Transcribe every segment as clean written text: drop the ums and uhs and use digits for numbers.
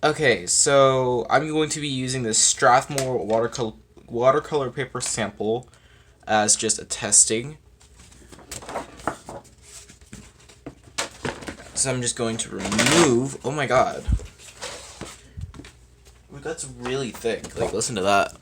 Okay, so I'm going to be using this Strathmore watercolor paper sample as just a testing. So I'm just going to remove. Oh my god, ooh, that's really thick. Like, listen to that.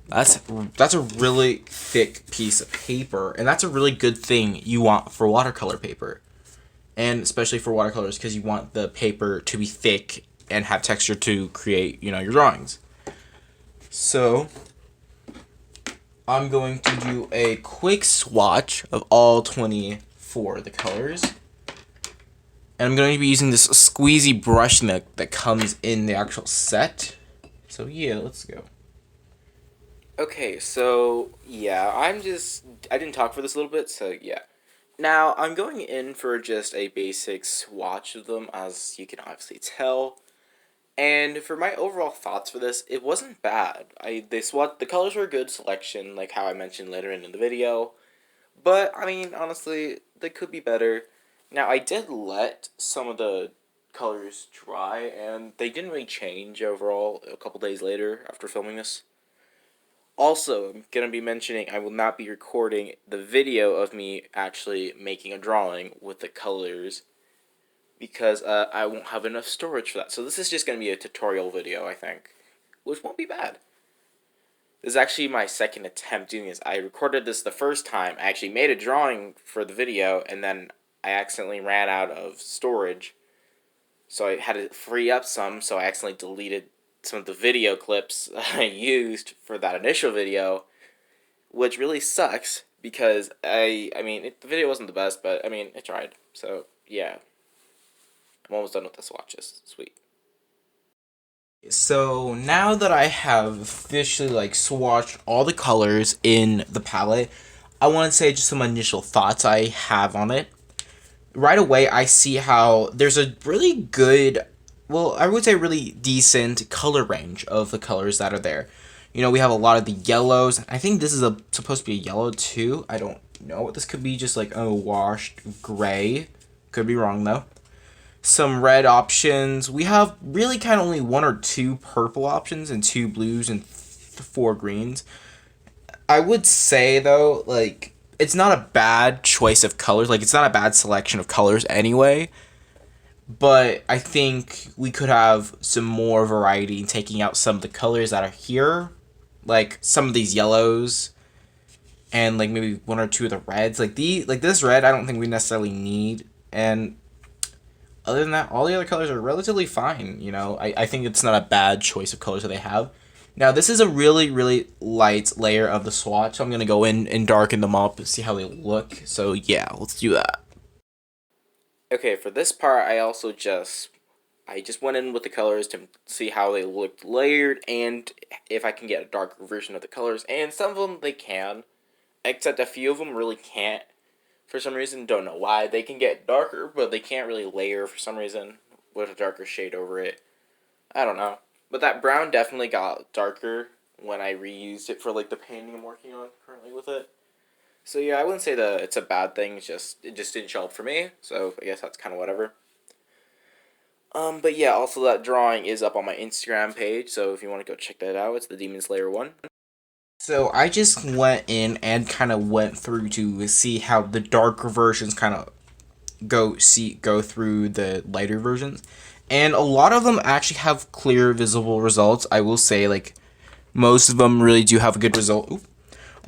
That's a really thick piece of paper, and that's a really good thing you want for watercolor paper, and especially for watercolors because you want the paper to be thick and have texture to create, your drawings. So I'm going to do a quick swatch of all 24 of the colors. And I'm going to be using this squeezy brush nook that comes in the actual set. So yeah, let's go. Okay, so yeah, I didn't talk for this a little bit, so yeah. Now, I'm going in for just a basic swatch of them, as you can obviously tell. And for my overall thoughts for this, it wasn't bad. The colors were a good selection, like how I mentioned later in the video. But I mean, honestly, they could be better. Now, I did let some of the colors dry, and they didn't really change overall a couple days later after filming this. Also, I'm going to be mentioning I will not be recording the video of me actually making a drawing with the colors because I won't have enough storage for that. So this is just going to be a tutorial video, I think, which won't be bad. This is actually my second attempt doing this. I recorded this the first time. I actually made a drawing for the video, and then I accidentally ran out of storage. So I had to free up some, so I accidentally deleted some of the video clips I used for that initial video, which really sucks because the video wasn't the best, but I mean, it tried. So yeah, I'm almost done with the swatches. Sweet. So now that I have officially swatched all the colors in the palette, I want to say just some initial thoughts I have on it. Right away, I see how there's a really good, well, I would say really decent color range of the colors that are there. We have a lot of the yellows. I think this is supposed to be a yellow too. I don't know. This could be just like a washed gray. Could be wrong though. Some red options. We have really kind of only one or two purple options and two blues and four greens. I would say though, it's not a bad choice of colors. It's not a bad selection of colors anyway. But I think we could have some more variety in taking out some of the colors that are here, like some of these yellows, and maybe one or two of the reds. This red, I don't think we necessarily need. And other than that, all the other colors are relatively fine. I think it's not a bad choice of colors that they have. Now, this is a really, really light layer of the swatch, so I'm going to go in and darken them up and see how they look. So, yeah, let's do that. Okay, for this part, I just went in with the colors to see how they looked layered and if I can get a darker version of the colors. And some of them, they can, except a few of them really can't. For some reason, don't know why. They can get darker, but they can't really layer for some reason with a darker shade over it. I don't know. But that brown definitely got darker when I reused it for the painting I'm working on currently with it. So yeah, I wouldn't say that it's a bad thing. It just didn't show up for me. So I guess that's kind of whatever. But yeah, also that drawing is up on my Instagram page. So if you want to go check that out, it's the Demon Slayer one. So I just went in and kind of went through to see how the darker versions kind of go through the lighter versions, and a lot of them actually have clear visible results. I will say most of them really do have a good result. Ooh.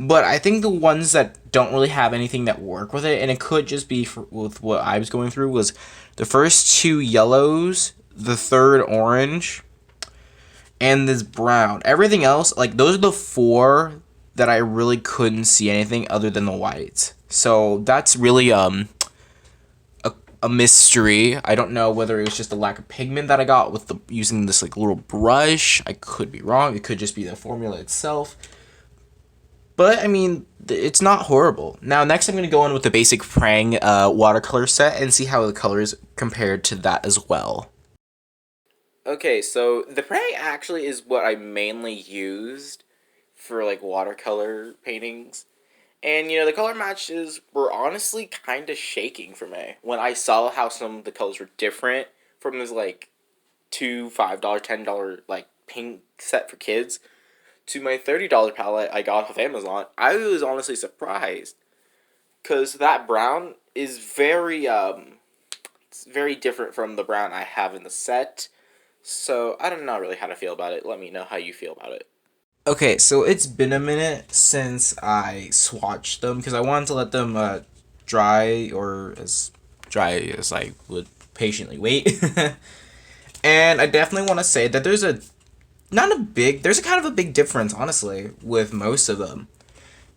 But I think the ones that don't really have anything that work with it, and it could just be with what I was going through, was the first two yellows, the third orange, and this brown. Everything else, those are the four that I really couldn't see anything other than the whites. So that's really a mystery. I don't know whether it was just the lack of pigment that I got with using this little brush. I could be wrong. It could just be the formula itself. But I mean, it's not horrible. Now, next I'm going to go in with the basic Prang watercolor set and see how the colors compared to that as well. Okay, so the Prang actually is what I mainly used for watercolor paintings. And, the color matches were honestly kind of shaking for me when I saw how some of the colors were different from this, $2, $5, $10 like paint set for kids to my $30 palette I got off Amazon, I was honestly surprised. Because that brown is it's very different from the brown I have in the set. So I don't know really how to feel about it. Let me know how you feel about it. Okay, so it's been a minute since I swatched them because I wanted to let them dry, or as dry as I would patiently wait. And I definitely want to say that there's a kind of a big difference, honestly, with most of them.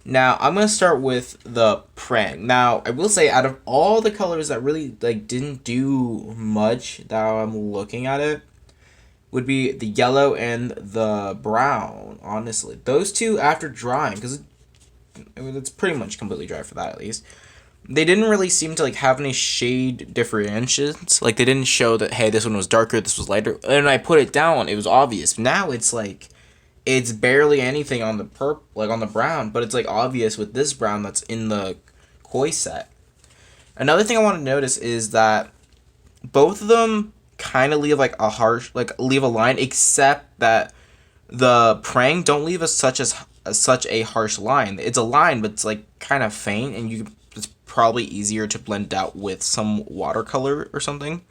Now, I'm going to start with the Prang. Now, I will say, out of all the colors that really like didn't do much that I'm looking at it, would be the yellow and the brown, honestly. Those two, after drying, because it's pretty much completely dry for that, at least, they didn't really seem to like have any shade differentiations. Like, they didn't show that, hey, this one was darker, this was lighter. And I put it down, it was obvious. Now it's like, it's barely anything on the on the brown, but it's like obvious with this brown that's in the koi set. Another thing I want to notice is that both of them kind of leave like leave a line, except that the Prang don't leave such a harsh line. It's a line, but it's like kind of faint, and it's probably easier to blend out with some watercolor or something.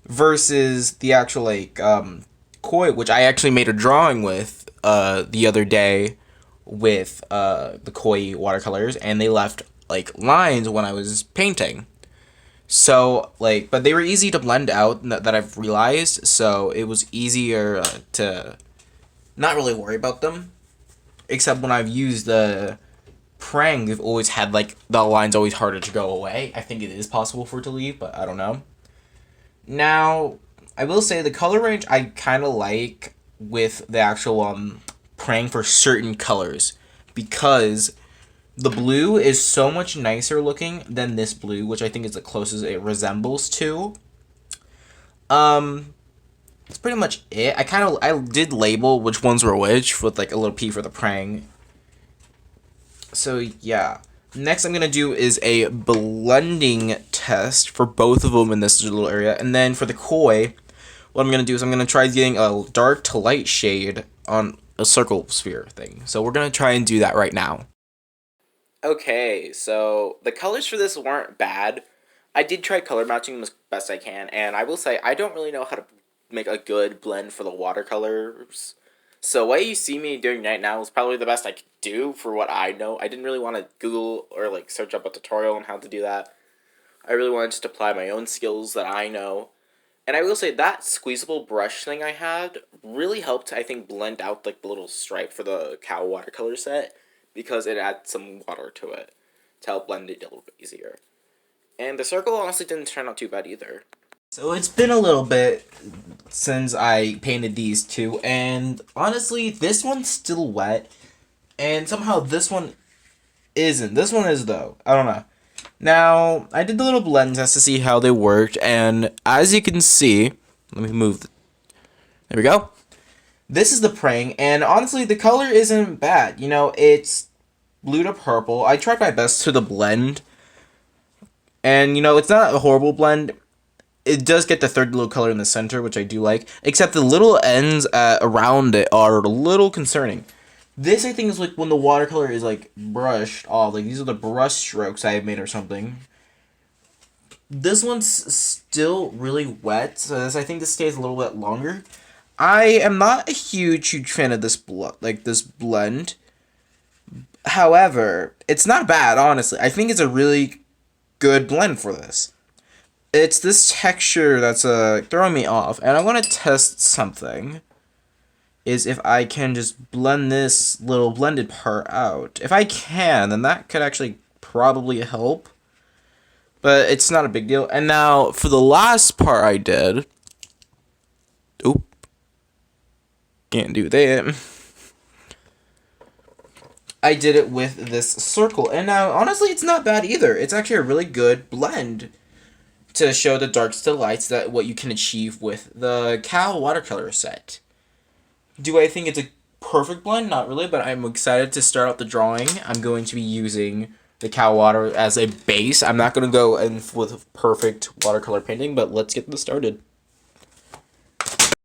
Versus the actual koi, which I actually made a drawing with the other day with the koi watercolors, and they left like lines when I was painting. So but they were easy to blend out that I've realized, so it was easier to not really worry about them. Except when I've used the Prang, they've always had like the line's always harder to go away. I think it is possible for it to leave, but I don't know. Now, I will say the color range I kind of like with the actual Prang for certain colors, because the blue is so much nicer looking than this blue, which I think is the closest it resembles to. That's pretty much it. I did label which ones were which with like a little P for the Prang. So yeah. Next I'm going to do is a blending test for both of them in this little area. And then for the koi, what I'm going to do is I'm going to try getting a dark to light shade on a circle sphere thing. So we're going to try and do that right now. Okay, so the colors for this weren't bad. I did try color matching them as best I can, and I will say I don't really know how to make a good blend for the watercolors. So what you see me doing right now is probably the best I could do for what I know. I didn't really want to Google or like search up a tutorial on how to do that. I really wanted to just apply my own skills that I know. And I will say that squeezable brush thing I had really helped, I think, blend out like the little stripe for the cow watercolor set, because it adds some water to it to help blend it a little bit easier. And the circle honestly didn't turn out too bad either. So it's been a little bit since I painted these two, and honestly, this one's still wet, and somehow this one isn't. This one is, though. I don't know. Now, I did the little blend test to see how they worked, and as you can see, let me move. There we go. This is the Prang, and honestly, the color isn't bad. You know, it's blue to purple. I tried my best to the blend, and, you know, it's not a horrible blend. It does get the third little color in the center, which I do like, except the little ends around it are a little concerning. This, I think, is like when the watercolor is like brushed off. Like, these are the brush strokes I have made or something. This one's still really wet, so I think this stays a little bit longer. I am not a huge fan of this blend. However, it's not bad, honestly. I think it's a really good blend for this. It's this texture that's throwing me off, and I want to test something. Is if I can just blend this little blended part out. If I can, then that could actually probably help. But it's not a big deal. And now, for the last part I did... Oop. Can't do that. I did it with this circle. And now, honestly, it's not bad either. It's actually a really good blend to show the darks to lights, that what you can achieve with the cow watercolor set. Do I think it's a perfect blend? Not really, but I'm excited to start out the drawing. I'm going to be using the cow water as a base. I'm not going to go in with perfect watercolor painting, but let's get this started.